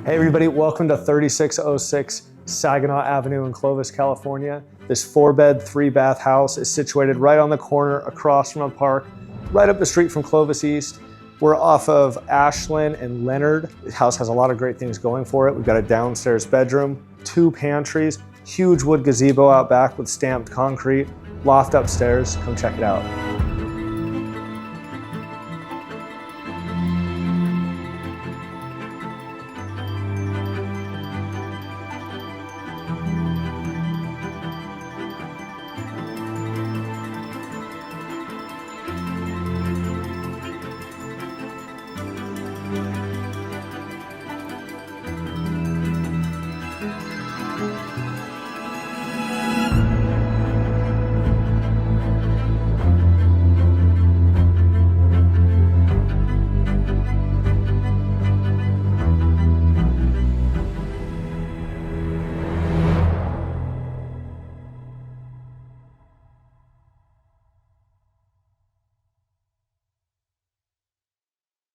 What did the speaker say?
Hey everybody, welcome to 3606 Saginaw Avenue in Clovis, California. This 4-bed, 3-bath house is situated right on the corner across from a park, right up the street from Clovis East. We're off of Ashlan and Leonard. The house has a lot of great things going for it. We've got a downstairs bedroom, 2 pantries, huge wood gazebo out back with stamped concrete, loft upstairs. Come check it out.